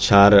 4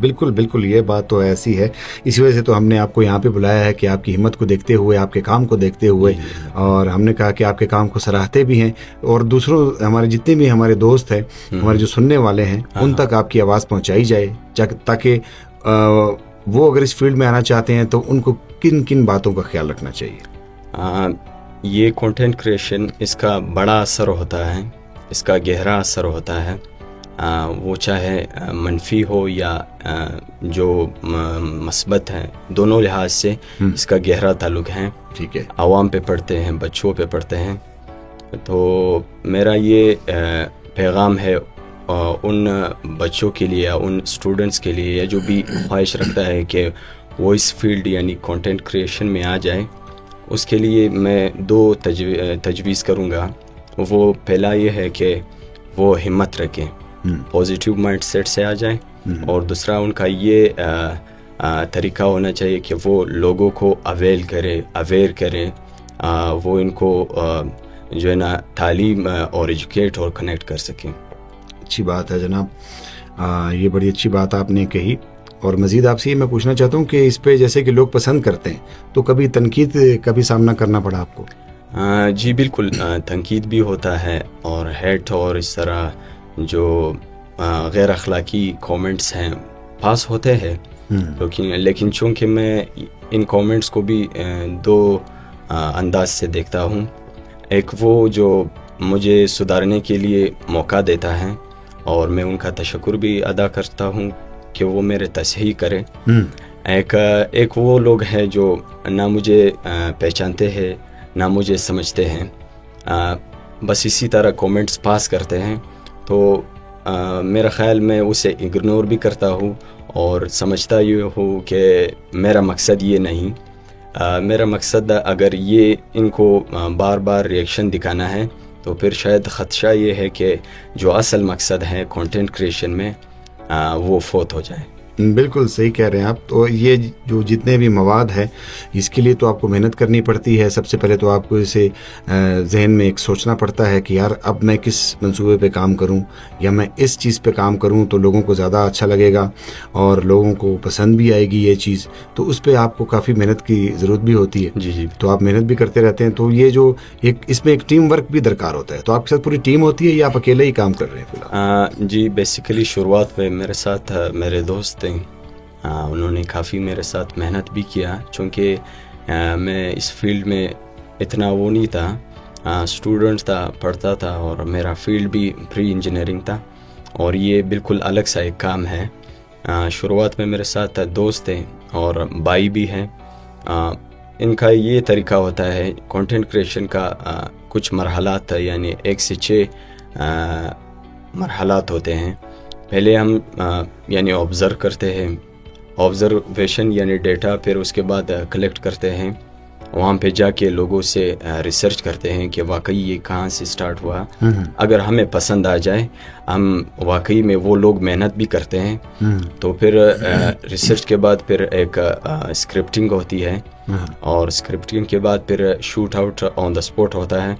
بالکل بالکل، یہ بات تو ایسی ہے. اسی وجہ سے تو ہم نے آپ کو یہاں پہ بلایا ہے کہ آپ کی ہمت کو دیکھتے ہوئے، آپ کے کام کو دیکھتے ہوئے، اور ہم نے کہا کہ آپ کے کام کو سراہتے بھی ہیں، اور دوسروں ہمارے جتنے بھی ہمارے دوست ہیں، ہمارے جو سننے والے ہیں، ان تک آپ کی آواز پہنچائی جائے، تاکہ وہ اگر اس فیلڈ میں آنا چاہتے ہیں تو ان کو کن کن باتوں کا خیال رکھنا چاہیے. یہ کنٹینٹ کریشن، اس کا بڑا اثر ہوتا ہے، اس کا گہرا اثر ہوتا ہے، وہ چاہے منفی ہو یا جو مثبت ہے، دونوں لحاظ سے اس کا گہرا تعلق ہے. ٹھیک ہے. عوام پہ پڑھتے ہیں، بچوں پہ پڑھتے ہیں. تو میرا یہ پیغام ہے ان بچوں کے لیے یا ان اسٹوڈنٹس کے لیے، یا جو بھی خواہش رکھتا ہے کہ وہ اس فیلڈ یعنی کنٹینٹ کریشن میں آ جائے، اس کے لیے میں 2 تجویز کروں گا. وہ پہلا یہ ہے کہ وہ ہمت رکھیں، پازیٹیو مائنڈ سیٹ سے آ جائیں، اور دوسرا ان کا یہ طریقہ ہونا چاہیے کہ وہ لوگوں کو اویئر کریں، وہ ان کو جو ہے نا تعلیم اور ایجوکیٹ اور کنیکٹ کر سکیں. اچھی بات ہے جناب، یہ بڑی اچھی بات آپ نے کہی. اور مزید آپ سے یہ میں پوچھنا چاہتا ہوں کہ اس پہ جیسے کہ لوگ پسند کرتے ہیں، تو کبھی تنقید کا بھی سامنا کرنا پڑا آپ کو؟ جی بالکل، تنقید بھی ہوتا ہے، اور ہیٹ اور اس طرح جو غیر اخلاقی کومنٹس ہیں پاس ہوتے ہیں. لیکن چونکہ میں ان کومنٹس کو بھی 2 انداز سے دیکھتا ہوں. ایک وہ جو مجھے سدھارنے کے لیے موقع دیتا ہے، اور میں ان کا تشکر بھی ادا کرتا ہوں کہ وہ میرے تصحیح کرے. ایک وہ لوگ ہیں جو نہ مجھے پہچانتے ہیں، نہ مجھے سمجھتے ہیں، بس اسی طرح کومنٹس پاس کرتے ہیں. تو میرا خیال میں اسے اگنور بھی کرتا ہوں، اور سمجھتا یہ ہوں کہ میرا مقصد یہ نہیں. میرا مقصد اگر یہ ان کو بار بار ریئیکشن دکھانا ہے، تو پھر شاید خدشہ یہ ہے کہ جو اصل مقصد ہے کنٹینٹ کریشن میں، وہ فوت ہو جائے. بالکل صحیح کہہ رہے ہیں آپ. تو یہ جو جتنے بھی مواد ہے، اس کے لیے تو آپ کو محنت کرنی پڑتی ہے. سب سے پہلے تو آپ کو اسے ذہن میں ایک سوچنا پڑتا ہے کہ یار اب میں کس منصوبے پہ کام کروں، یا میں اس چیز پہ کام کروں تو لوگوں کو زیادہ اچھا لگے گا اور لوگوں کو پسند بھی آئے گی یہ چیز. تو اس پہ آپ کو کافی محنت کی ضرورت بھی ہوتی ہے. جی. تو آپ محنت بھی کرتے رہتے ہیں. تو یہ جو اس میں ایک ٹیم ورک بھی درکار ہوتا ہے. تو آپ کے ساتھ پوری ٹیم ہوتی ہے یا آپ اکیلے ہی کام کر رہے ہیں فی الحال؟ جی بیسیکلی شروعات میں میرے ساتھ میرے دوست تھے، انہوں نے کافی میرے ساتھ محنت بھی کیا. چونکہ میں اس فیلڈ میں اتنا وہ نہیں تھا، اسٹوڈنٹ تھا، پڑھتا تھا، اور میرا فیلڈ بھی پری انجینئرنگ تھا، اور یہ بالکل الگ سا ایک کام ہے. شروعات میں میرے ساتھ دوست تھے اور بھائی بھی ہیں. ان کا یہ طریقہ ہوتا ہے کنٹینٹ کریشن کا، کچھ مرحلات یعنی 1 سے 6 مرحلات ہوتے ہیں. پہلے ہم یعنی آبزرو کرتے ہیں، آبزرویشن یعنی ڈیٹا، پھر اس کے بعد کلیکٹ کرتے ہیں، وہاں پہ جا کے لوگوں سے ریسرچ کرتے ہیں کہ واقعی یہ کہاں سے سٹارٹ ہوا. اگر ہمیں پسند آ جائے، ہم واقعی میں وہ لوگ محنت بھی کرتے ہیں، تو پھر ریسرچ کے بعد پھر ایک اسکرپٹنگ ہوتی ہے، اور اسکرپٹنگ کے بعد پھر shoot out on the spot ہوتا ہے.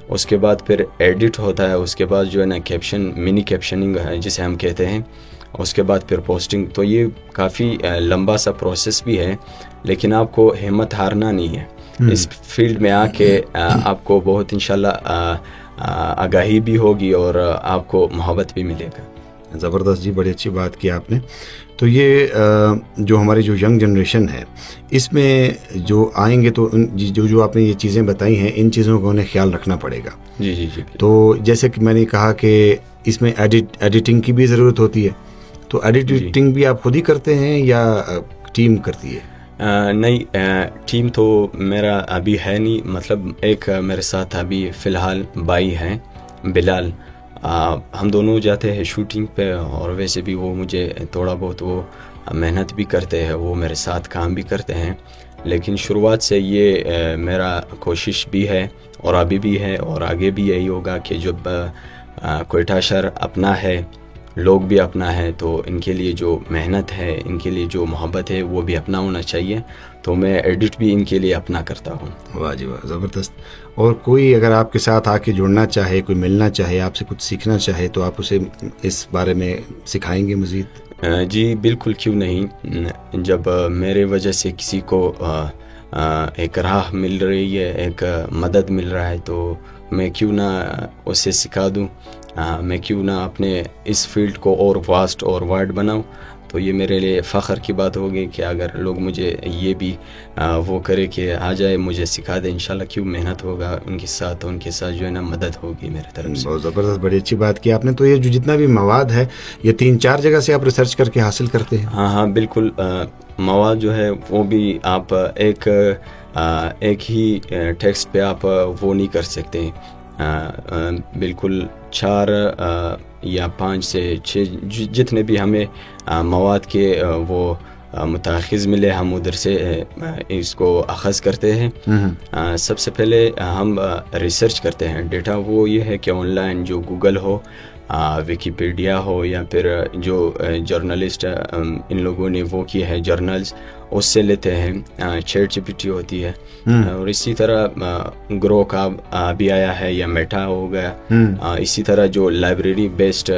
اس کے بعد پھر ایڈٹ ہوتا ہے. اس کے بعد جو ہے نا کیپشن، منی کیپشننگ ہے جسے ہم کہتے ہیں. اس کے بعد پھر پوسٹنگ. تو یہ کافی لمبا سا پروسیس بھی ہے، لیکن آپ کو ہمت ہارنا نہیں ہے. اس فیلڈ میں آ کے آپ کو بہت انشاءاللہ آگاہی بھی ہوگی اور آپ کو محبت بھی ملے گا. زبردست جی، بڑی اچھی بات کی آپ نے. تو یہ جو ہماری جو ینگ جنریشن ہے، اس میں جو آئیں گے تو جو آپ نے یہ چیزیں بتائی ہیں، ان چیزوں کو انہیں خیال رکھنا پڑے گا. جی. تو جیسے کہ میں نے کہا کہ اس میں ایڈیٹنگ کی بھی ضرورت ہوتی ہے. تو ایڈیٹنگ بھی آپ خود ہی کرتے ہیں یا ٹیم کرتی ہے؟ نہیں، ٹیم تو میرا ابھی ہے نہیں. مطلب ایک میرے ساتھ ابھی فی الحال بھائی ہیں، بلال. ہم دونوں جاتے ہیں شوٹنگ پہ، اور ویسے بھی وہ مجھے تھوڑا بہت وہ محنت بھی کرتے ہیں، وہ میرے ساتھ کام بھی کرتے ہیں. لیکن شروعات سے یہ میرا کوشش بھی ہے، اور ابھی بھی ہے، اور آگے بھی یہی ہوگا کہ جب کوئٹہ شہر اپنا ہے، لوگ بھی اپنا ہے، تو ان کے لیے جو محنت ہے، ان کے لیے جو محبت ہے، وہ بھی اپنا ہونا چاہیے. تو میں ایڈٹ بھی ان کے لیے اپنا کرتا ہوں. واہ جی واہ، زبردست. اور کوئی اگر آپ کے ساتھ آ کے جڑنا چاہے، کوئی ملنا چاہے، آپ سے کچھ سیکھنا چاہے، تو آپ اسے اس بارے میں سکھائیں گے مزید؟ جی بالکل، کیوں نہیں. جب میرے وجہ سے کسی کو ایک راہ مل رہی ہے، ایک مدد مل رہا ہے، تو میں کیوں نہ اسے سکھا دوں. میں کیوں نہ اپنے اس فیلڈ کو اور واسٹ اور وائڈ بناؤں. تو یہ میرے لیے فخر کی بات ہوگی کہ اگر لوگ مجھے یہ بھی وہ کرے کہ آ جائے مجھے سکھا دے. انشاءاللہ کیوں محنت ہوگا ان کے ساتھ جو ہے نا مدد ہوگی میرے طرف سے. بہت زبردست، بڑی اچھی بات کی آپ نے. تو یہ جو جتنا بھی مواد ہے یہ 3-4 جگہ سے آپ ریسرچ کر کے حاصل کرتے ہیں؟ ہاں بالکل. مواد جو ہے وہ بھی آپ ایک ہی ٹیکسٹ پہ آپ وہ نہیں کر سکتے. بالکل 4 یا 5 سے 6 جتنے بھی ہمیں مواد کے وہ متاخذ ملے، ہم ادھر سے اس کو اخذ کرتے ہیں. سب سے پہلے ہم ریسرچ کرتے ہیں. ڈیٹا وہ یہ ہے کہ آن لائن جو گوگل ہو، ویکیپیڈیا ہو، یا پھر جو جرنلسٹ ان لوگوں نے وہ کیے ہیں جرنلز، اس سے لیتے ہیں. چیٹ جی پی ٹی ہوتی ہے، اور اسی طرح گروک بھی آیا ہے یا میٹا ہو گیا. اسی طرح جو لائبریری بیسڈ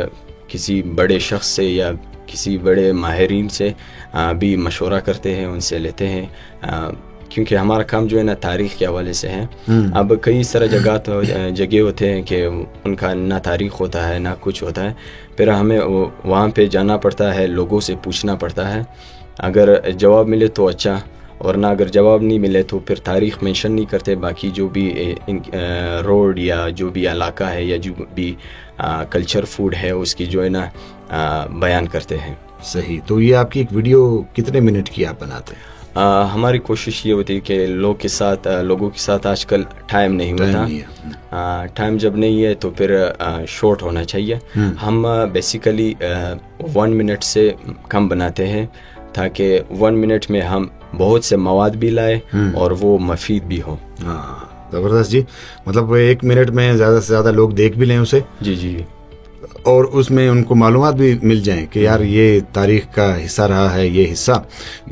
کسی بڑے شخص سے یا کسی بڑے ماہرین سے بھی مشورہ کرتے ہیں، ان سے لیتے ہیں. کیونکہ ہمارا کام جو ہے نا تاریخ کے حوالے سے ہے. اب کئی سارے جگہ ہوتے ہیں کہ ان کا نہ تاریخ ہوتا ہے نہ کچھ ہوتا ہے، پھر ہمیں وہاں پہ جانا پڑتا ہے، لوگوں سے پوچھنا پڑتا ہے. اگر جواب ملے تو اچھا، اور نہ اگر جواب نہیں ملے تو پھر تاریخ مینشن نہیں کرتے. باقی جو بھی روڈ یا جو بھی علاقہ ہے یا جو بھی کلچر فوڈ ہے اس کی جو ہے نا بیان کرتے ہیں. صحیح. تو یہ آپ کی ایک ویڈیو کتنے منٹ کی آپ بناتے ہیں؟ ہماری کوشش یہ ہوتی ہے کہ لوگوں کے ساتھ آج کل ٹائم نہیں ہوتا. ٹائم جب نہیں ہے تو پھر شارٹ ہونا چاہیے. ہم بیسیکلی 1 منٹ سے کم بناتے ہیں تاکہ 1 منٹ میں ہم بہت سے مواد بھی لائے اور وہ مفید بھی ہوں. زبردست جی. مطلب 1 منٹ میں زیادہ سے زیادہ لوگ دیکھ بھی لیں اسے. جی اور اس میں ان کو معلومات بھی مل جائیں کہ یار یہ تاریخ کا حصہ رہا ہے یہ حصہ،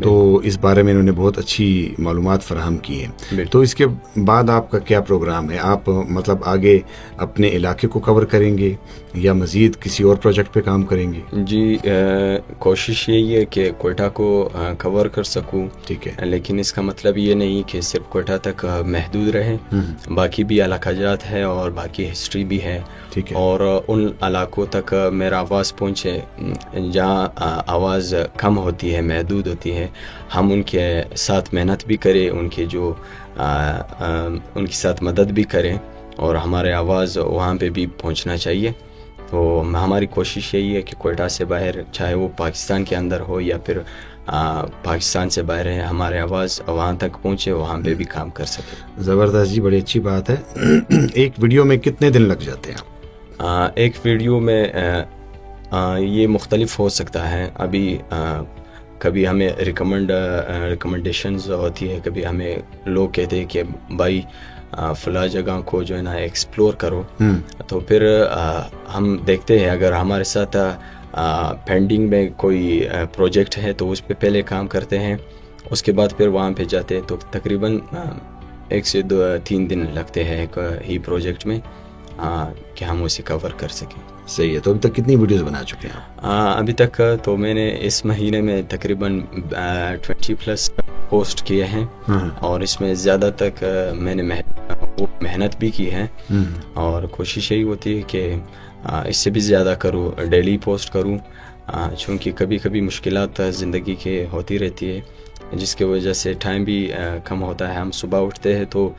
تو اس بارے میں انہوں نے بہت اچھی معلومات فراہم کی ہیں. تو اس کے بعد آپ کا کیا پروگرام ہے؟ آپ مطلب آگے اپنے علاقے کو کور کریں گے یا مزید کسی اور پروجیکٹ پہ کام کریں گے؟ جی کوشش یہی ہے کہ کوئٹہ کو کور کر سکوں. ٹھیک ہے. لیکن اس کا مطلب یہ نہیں کہ صرف کوئٹہ تک محدود رہے. باقی بھی علاقہ جات ہے اور باقی ہسٹری بھی ہے. ٹھیک ہے. اور ان علاقوں تک میرا آواز پہنچے جہاں آواز کم ہوتی ہے، محدود ہوتی ہے. ہم ان کے ساتھ محنت بھی کریں، ان کے ساتھ مدد بھی کریں، اور ہمارے آواز وہاں پہ بھی پہنچنا چاہیے. تو ہماری کوشش یہی ہے کہ کوئٹہ سے باہر، چاہے وہ پاکستان کے اندر ہو یا پھر پاکستان سے باہر ہے، ہمارے آواز وہاں تک پہنچے، وہاں پہ بھی کام کر سکے. زبردست جی، بڑی اچھی بات ہے. ایک ویڈیو میں کتنے دن لگ جاتے ہیں؟ ایک ویڈیو میں یہ مختلف ہو سکتا ہے. ابھی کبھی ہمیں ریکمنڈیشنز ہوتی ہے، کبھی ہمیں لوگ کہتے ہیں کہ بھائی فلاں جگہ کو جو ہے نا ایکسپلور کرو. تو پھر ہم دیکھتے ہیں اگر ہمارے ساتھ پینڈنگ میں کوئی پروجیکٹ ہے تو اس پہ پہلے کام کرتے ہیں، اس کے بعد پھر وہاں پہ جاتے ہیں. تو تقریباً 1 سے 3 دن لگتے ہیں ایک ہی پروجیکٹ میں کہ ہم اسے کور کر سکیں. صحیح ہے. تو ابھی تک کتنی ویڈیوز بنا چکے ہیں؟ ابھی تک تو میں نے اس مہینے میں تقریباً 20+ پوسٹ کیے ہیں، اور اس میں زیادہ تک میں نے محنت بھی کی ہے. اور کوشش یہی ہوتی ہے کہ اس سے بھی زیادہ کروں، ڈیلی پوسٹ کروں، چونکہ کبھی کبھی مشکلات زندگی کے ہوتی رہتی ہے جس کی وجہ سے ٹائم بھی کم ہوتا ہے. ہم صبح اٹھتے ہیں تو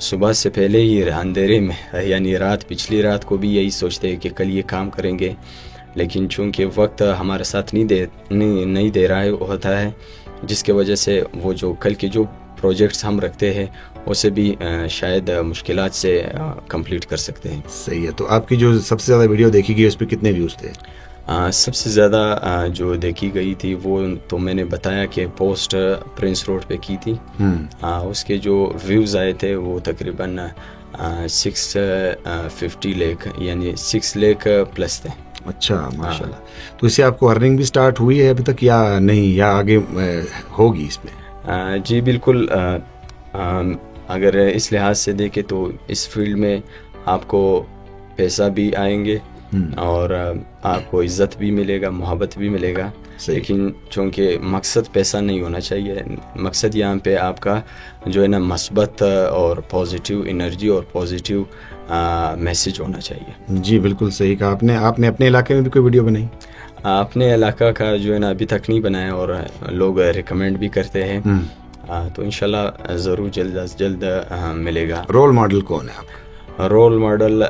صبح سے پہلے ہی اندھیرے میں، یعنی پچھلی رات کو بھی یہی سوچتے ہیں کہ کل یہ کام کریں گے، لیکن چونکہ وقت ہمارے ساتھ نہیں دے رہا ہوتا ہے، جس کی وجہ سے وہ جو کل کے جو پروجیکٹس ہم رکھتے ہیں اسے بھی شاید مشکلات سے کمپلیٹ کر سکتے ہیں. صحیح ہے. تو آپ کی جو سب سے زیادہ ویڈیو دیکھی گئی اس پہ کتنے ویوز تھے؟ سب سے زیادہ جو دیکھی گئی تھی وہ تو میں نے بتایا کہ پوسٹ پرنس روڈ پہ کی تھی. اس کے جو ویوز آئے تھے وہ تقریباً 650 لاکھ، یعنی 6 لاکھ پلس تھے. اچھا، ماشاءاللہ. تو اس سے آپ کو ارننگ بھی سٹارٹ ہوئی ہے ابھی تک یا نہیں، یا آگے ہوگی اس میں؟ جی بالکل. اگر اس لحاظ سے دیکھیں تو اس فیلڈ میں آپ کو پیسہ بھی آئیں گے اور آپ کو عزت بھی ملے گا, محبت بھی ملے گا. لیکن چونکہ مقصد پیسہ نہیں ہونا چاہیے, مقصد یہاں پہ آپ کا جو ہے نا مثبت اور پازیٹیو انرجی اور پازیٹیو میسج ہونا چاہیے. جی بالکل صحیح کہا آپ نے. آپ نے اپنے علاقے میں بھی کوئی ویڈیو بنائی؟ اپنے علاقہ کا جو ہے نا ابھی تک نہیں بنایا, اور لوگ ریکمینڈ بھی کرتے ہیں, تو انشاءاللہ ضرور جلد از جلد ملے گا. رول ماڈل کون ہے آپ کا؟ رول ماڈل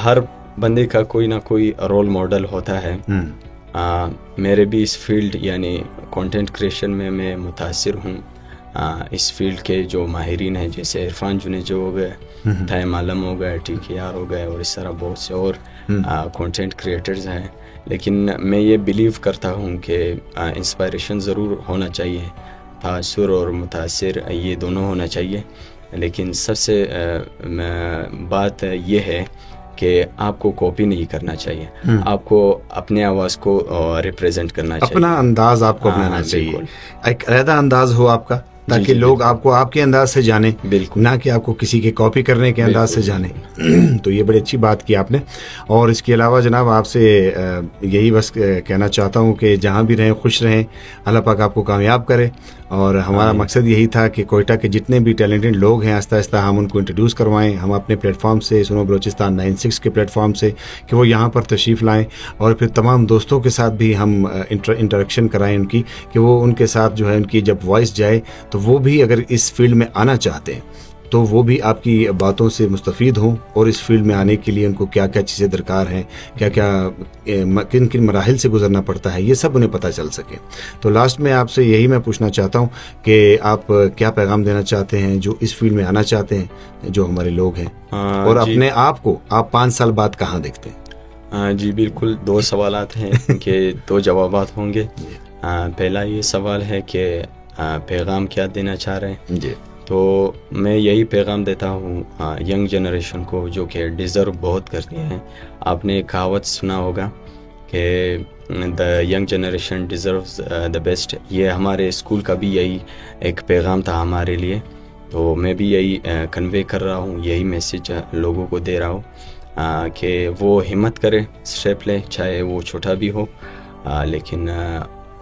ہر بندے کا کوئی نہ کوئی رول ماڈل ہوتا ہے. میرے بھی اس فیلڈ یعنی کنٹینٹ کریشن میں متاثر ہوں. اس فیلڈ کے جو ماہرین ہیں جیسے عرفان جنیجو ہو گئے, تیم عالم ہو گئے, TKR ہو گئے, اور اس طرح بہت سے اور کنٹینٹ کریٹرز ہیں. لیکن میں یہ بلیو کرتا ہوں کہ انسپائریشن ضرور ہونا چاہیے, تاثر اور متاثر یہ دونوں ہونا چاہیے. لیکن سب سے بات یہ ہے کہ آپ کو کاپی نہیں کرنا چاہیے, آپ کو اپنے آواز کو ریپریزنٹ کرنا چاہیے, اپنا انداز آپ کو اپنانا چاہیے, ایک علیحدہ انداز ہو آپ کا, تاکہ لوگ آپ کو آپ کے انداز سے جانیں, نہ کہ آپ کو کسی کے کاپی کرنے کے انداز سے جانیں. تو یہ بڑی اچھی بات کی آپ نے. اور اس کے علاوہ جناب آپ سے یہی بس کہنا چاہتا ہوں کہ جہاں بھی رہیں خوش رہیں, اللہ پاک آپ کو کامیاب کرے. اور ہمارا مقصد یہی تھا کہ کوئٹہ کے جتنے بھی ٹیلنٹڈ لوگ ہیں آہستہ آہستہ ہم ان کو انٹروڈیوس کروائیں, ہم اپنے پلیٹ فارم سے, سنو بلوچستان 96 کے پلیٹ فارم سے, کہ وہ یہاں پر تشریف لائیں, اور پھر تمام دوستوں کے ساتھ بھی ہم انٹریکشن کرائیں ان کی, کہ وہ ان کے ساتھ جو ہے ان کی جب وائس جائے تو وہ بھی اگر اس فیلڈ میں آنا چاہتے ہیں تو وہ بھی آپ کی باتوں سے مستفید ہوں, اور اس فیلڈ میں آنے کے لیے ان کو کیا کیا چیزیں درکار ہیں, کیا کیا کن کن مراحل سے گزرنا پڑتا ہے, یہ سب انہیں پتہ چل سکے. تو لاسٹ میں آپ سے یہی میں پوچھنا چاہتا ہوں کہ آپ کیا پیغام دینا چاہتے ہیں جو اس فیلڈ میں آنا چاہتے ہیں, جو ہمارے لوگ ہیں, اور اپنے آپ کو آپ 5 سال بعد کہاں دیکھتے ہیں؟ جی بالکل, 2 سوالات ہیں کہ 2 جوابات ہوں گے. پہلا یہ سوال ہے کہ پیغام کیا دینا چاہ رہے ہیں. جی تو میں یہی پیغام دیتا ہوں ینگ جنریشن کو, جو کہ ڈیزرو بہت کرتی ہیں. آپ نے ایک کہاوت سنا ہوگا کہ the young generation deserves the best. یہ ہمارے اسکول کا بھی یہی ایک پیغام تھا ہمارے لیے. تو میں بھی یہی کنوے کر رہا ہوں, یہی میسج لوگوں کو دے رہا ہوں کہ وہ ہمت کرے, اسٹیپ لے, چاہے وہ چھوٹا بھی ہو, لیکن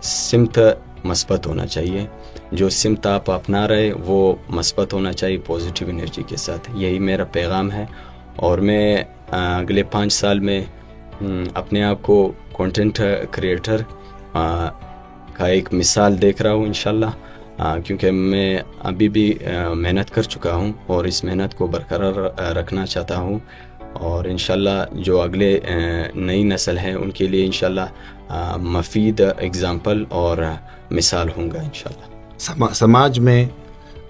سمت مثبت ہونا چاہیے. جو سمت آپ اپنا رہے وہ مثبت ہونا چاہیے, پازیٹیو انرجی کے ساتھ. یہی میرا پیغام ہے. اور میں اگلے 5 سال میں اپنے آپ کو کنٹینٹ کریٹر کا ایک مثال دیکھ رہا ہوں انشاءاللہ, کیونکہ میں ابھی بھی محنت کر چکا ہوں اور اس محنت کو برقرار رکھنا چاہتا ہوں. اور انشاءاللہ جو اگلے نئی نسل ہے ان کے لیے انشاءاللہ مفید اگزامپل اور مثال ہوں گا انشاءاللہ. سماج میں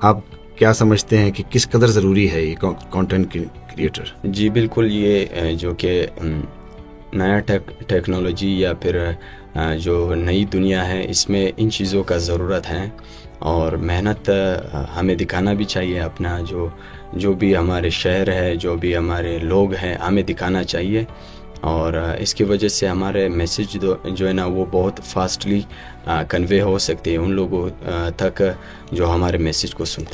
آپ کیا سمجھتے ہیں کہ کس قدر ضروری ہے یہ کنٹینٹ کریٹر؟ جی بالکل, یہ جو کہ نیا ٹیکنالوجی یا پھر جو نئی دنیا ہے, اس میں ان چیزوں کا ضرورت ہے. اور محنت ہمیں دکھانا بھی چاہیے, اپنا جو بھی ہمارے شہر ہے, جو بھی ہمارے لوگ ہیں, ہمیں دکھانا چاہیے. اور اس کی وجہ سے ہمارے میسج جو ہے نا وہ بہت فاسٹلی کنوے ہو سکتے ہیں ان لوگوں تک جو ہمارے میسج کو سنتے ہیں.